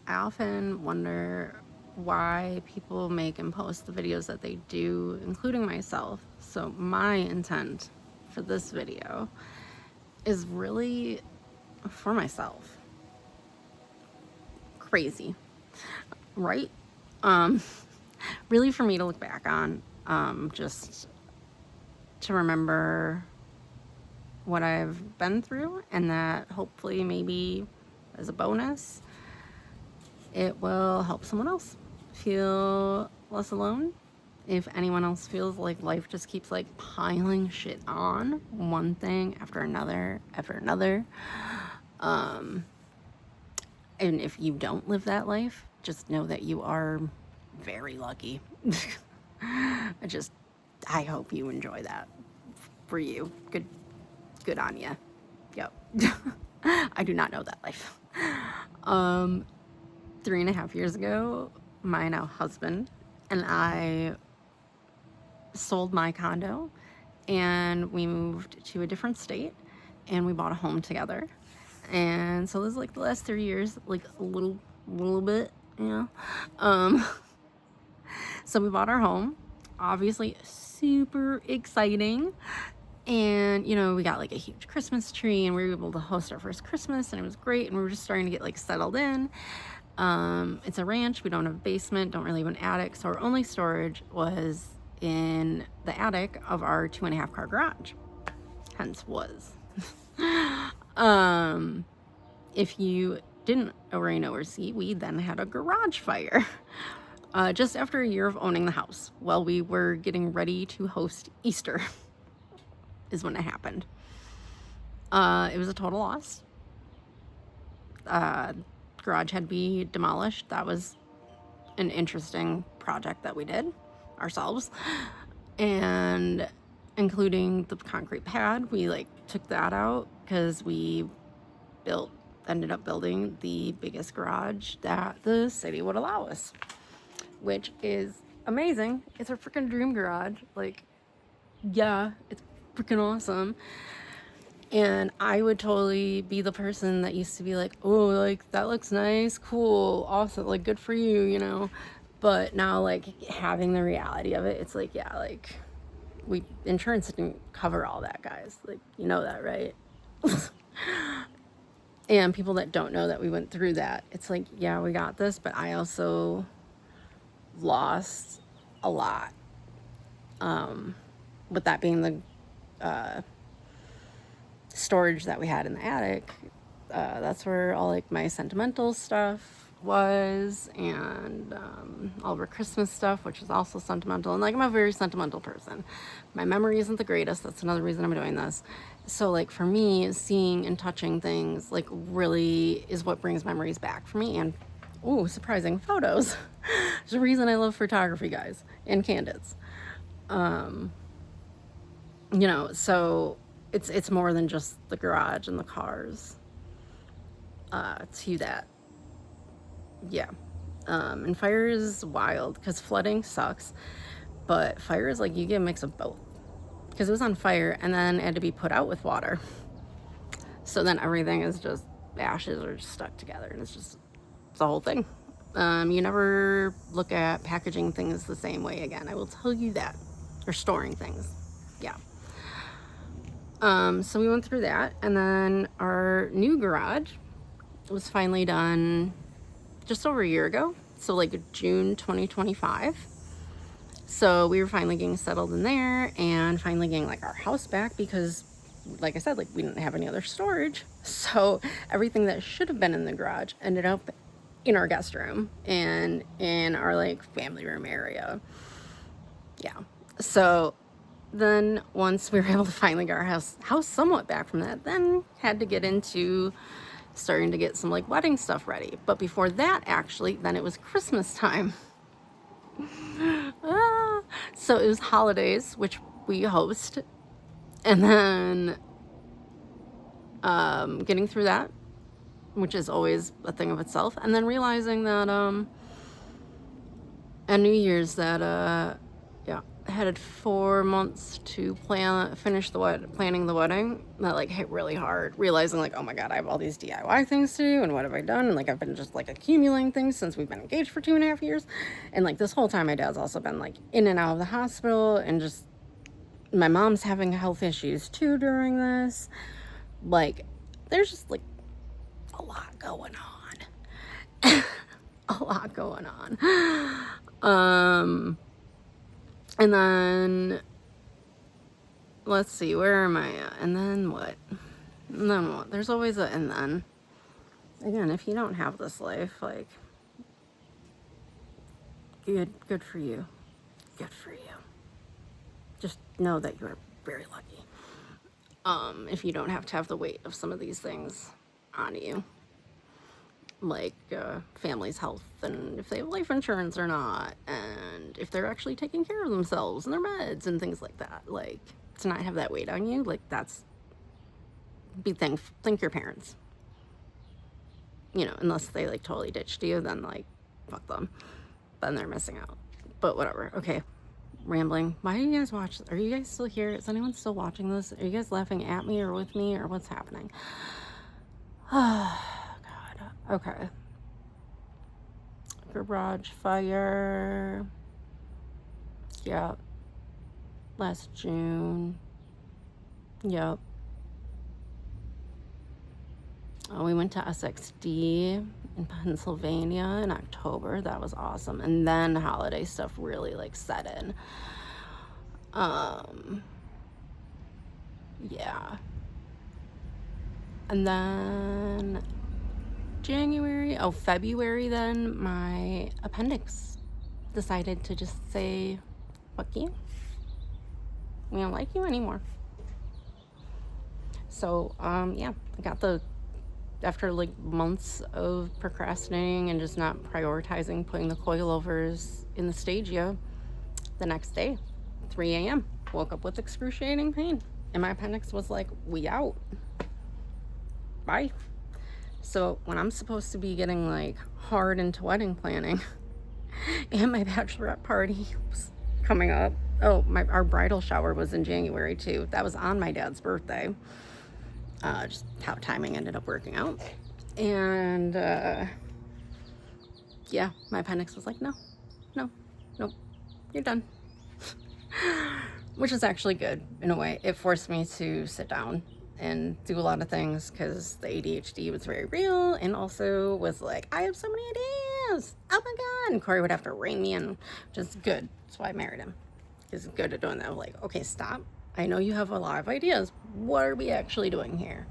I often wonder why people make and post the videos that they do, including myself. So my intent for this video is really for myself. Crazy, right? Really for me to look back on, just to remember what I've been through, and that hopefully maybe as a bonus it will help someone else feel less alone. If anyone else feels like life just keeps like piling shit on, one thing after another after another, and if you don't live that life, just know that you are very lucky. I hope you enjoy that for you. Good on you. Yep. I do not know that life. 3.5 years ago, my now husband and I sold my condo and we moved to a different state and we bought a home together. And so this is like the last 3 years, like a little bit, you know. So we bought our home, obviously super exciting. And, you know, we got like a huge Christmas tree and we were able to host our first Christmas and it was great. And we were just starting to get like settled in. It's a ranch. We don't have a basement, don't really have an attic. So our only storage was in the attic of our 2.5 car garage. Hence was. If you didn't already know or see, we then had a garage fire. Just after a year of owning the house, while we were getting ready to host Easter, is when it happened. It was a total loss. Garage had to be demolished. That was an interesting project that we did ourselves, and including the concrete pad, we like took that out because we ended up building the biggest garage that the city would allow us, which is amazing. It's a freaking dream garage. Like, yeah, it's freaking awesome. And I would totally be the person that used to be like, oh, like, that looks nice, cool, awesome, like, good for you, you know? But now, like, having the reality of it, it's like, yeah, like, insurance didn't cover all that, guys. Like, you know that, right? And people that don't know that we went through that, it's like, yeah, we got this, but I also lost a lot. With that being the storage that we had in the attic, that's where all like my sentimental stuff was, and all of our Christmas stuff, which is also sentimental. And like, I'm a very sentimental person. My memory isn't the greatest. That's another reason I'm doing this. So like for me, seeing and touching things like really is what brings memories back for me. And surprising photos. There's a reason I love photography, guys, and candids. You know, so it's more than just the garage and the cars. To that, yeah. And fire is wild because flooding sucks, but fire is like you get a mix of both. Because it was on fire and then it had to be put out with water. So then everything is just ashes are just stuck together, and it's the whole thing. You never look at packaging things the same way again. I will tell you that. Or storing things. Yeah. So we went through that, and then our new garage was finally done just over a year ago. So like June 2025. So we were finally getting settled in there and finally getting like our house back because, like I said, like we didn't have any other storage. So everything that should have been in the garage ended up in our guest room and in our like family room area. Yeah. So then once we were able to finally get our house somewhat back from that, then had to get into starting to get some like wedding stuff ready. But before that, actually, then it was Christmas time. So it was holidays, which we host, and then getting through that, which is always a thing of itself, and then realizing that and New Year's that yeah, had 4 months to finish planning the wedding. That like hit really hard, realizing like, oh my god, I have all these DIY things to do, and what have I done? And like I've been just like accumulating things since we've been engaged for 2.5 years, and like this whole time my dad's also been like in and out of the hospital, and just my mom's having health issues too during this. Like there's just like a lot going on. A lot going on. And then, let's see, where am I at? And then what? And then what? There's always a and then. Again, if you don't have this life, like, good for you. Good for you. Just know that you're very lucky. If you don't have to have the weight of some of these things on you. Like family's health, and if they have life insurance or not, and if they're actually taking care of themselves and their meds and things like that. Like, to not have that weight on you, like, that's, thank your parents. You know, unless they like totally ditched you, then like, fuck them. Then they're missing out. But whatever. Okay, rambling. Why do you guys watch? Are you guys still here? Is anyone still watching this? Are you guys laughing at me or with me, or what's happening? Okay. Garage fire. Yep. Last June. Yep. We went to SXD in Pennsylvania in October. That was awesome. And then holiday stuff really like set in. Yeah. And then February then, my appendix decided to just say, fuck you. We don't like you anymore. So, yeah, I got after like months of procrastinating and just not prioritizing putting the coilovers in the Stagia, the next day, 3 a.m., woke up with excruciating pain. And my appendix was like, we out. Bye. So when I'm supposed to be getting like hard into wedding planning and my bachelorette party was coming up. Oh, our bridal shower was in January too. That was on my dad's birthday. Just how timing ended up working out. And yeah, my appendix was like, no, you're done. Which is actually good in a way. It forced me to sit down and do a lot of things, because the ADHD was very real, and also was like, I have so many ideas, oh my god, and Corey would have to rein me in, which is good. That's why I married him. He's good at doing that. I'm like, okay, stop, I know you have a lot of ideas, what are we actually doing here?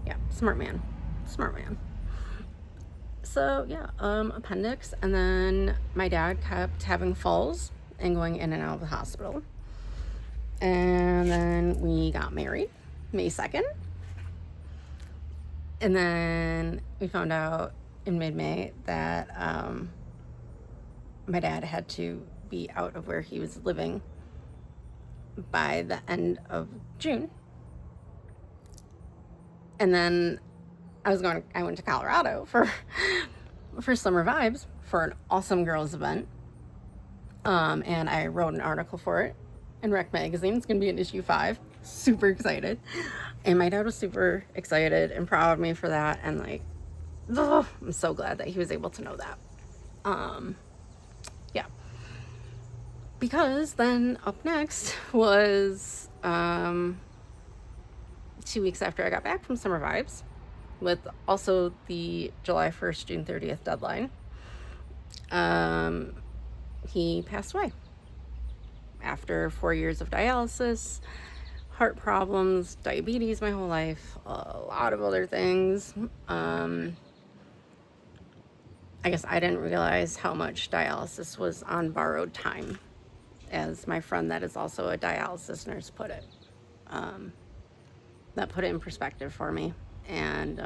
Yeah, smart man. So yeah, appendix. And then my dad kept having falls and going in and out of the hospital, and then we got married May 2nd. And then we found out in mid-May that my dad had to be out of where he was living by the end of June. And then I went to Colorado for Summer Vibes for an awesome girls event. And I wrote an article for it in Rec Magazine. It's going to be in issue 5. Super excited. And my dad was super excited and proud of me for that. And like, I'm so glad that he was able to know that. Yeah. Because then up next was 2 weeks after I got back from Summer Vibes, with also the July 1st, June 30th deadline. He passed away after 4 years of dialysis, heart problems, diabetes my whole life, a lot of other things. I guess I didn't realize how much dialysis was on borrowed time, as my friend that is also a dialysis nurse put it. That put it in perspective for me, and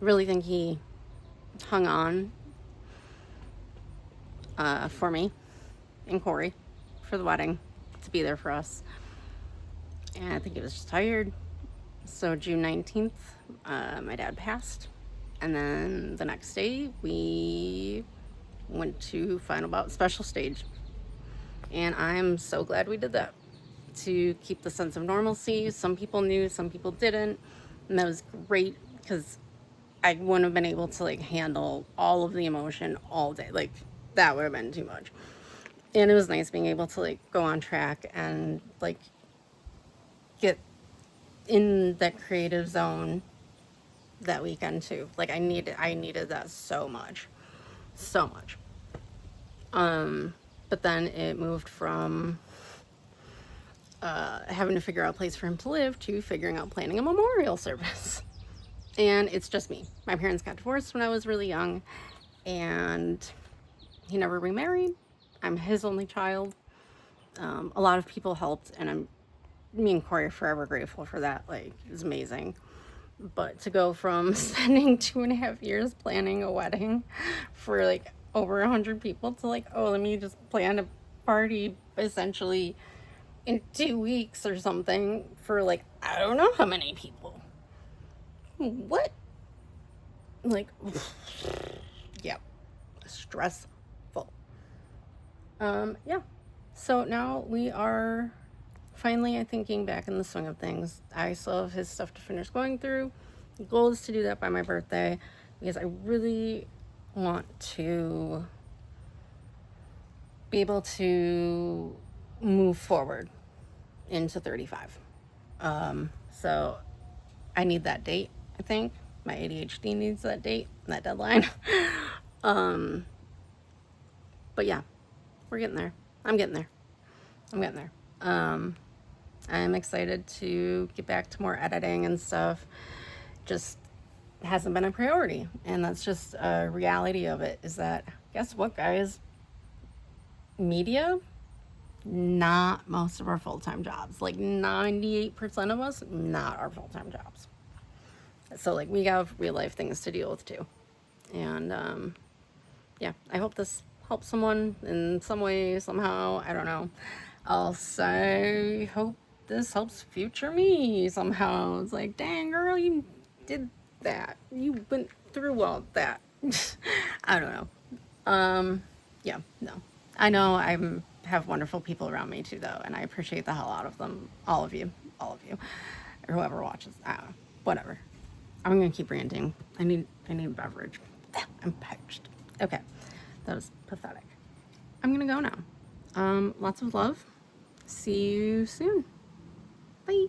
really think he hung on for me and Corey for the wedding, to be there for us. And I think he was just tired. So June 19th, my dad passed. And then the next day, we went to Final Bout Special Stage. And I'm so glad we did that to keep the sense of normalcy. Some people knew, some people didn't. And that was great because I wouldn't have been able to like handle all of the emotion all day. Like that would have been too much. And it was nice being able to like go on track and like get in that creative zone that weekend too. Like I needed that so much. So much. But then it moved from having to figure out a place for him to live to figuring out planning a memorial service. And it's just me. My parents got divorced when I was really young, and he never remarried. I'm his only child. A lot of people helped, and me and Corey are forever grateful for that. Like, it was amazing. But to go from spending 2.5 years planning a wedding for like over 100 people to like, oh, let me just plan a party essentially in 2 weeks or something for like, I don't know how many people. What? Like, yeah, stressful. Yeah. So now we are finally, I think, getting back in the swing of things. I still have his stuff to finish going through. The goal is to do that by my birthday because I really want to be able to move forward into 35. So I need that date, I think. My ADHD needs that date, that deadline. But yeah, we're getting there. I'm getting there. I'm getting there. I'm excited to get back to more editing and stuff. Just hasn't been a priority. And that's just a reality of it is that, guess what, guys? Media, not most of our full-time jobs. Like 98% of us, not our full-time jobs. So like we have real life things to deal with too. And yeah, I hope this helps someone in some way, somehow. I don't know. I'll say, hope this helps future me somehow. It's like, dang, girl, you did that. You went through all that. I don't know. Yeah, no. I know I have wonderful people around me too, though, and I appreciate the hell out of them. All of you. Or whoever watches. I don't know. Whatever. I'm gonna keep ranting. I need a beverage. I'm parched. Okay. That was pathetic. I'm gonna go now. Lots of love. See you soon. Bye.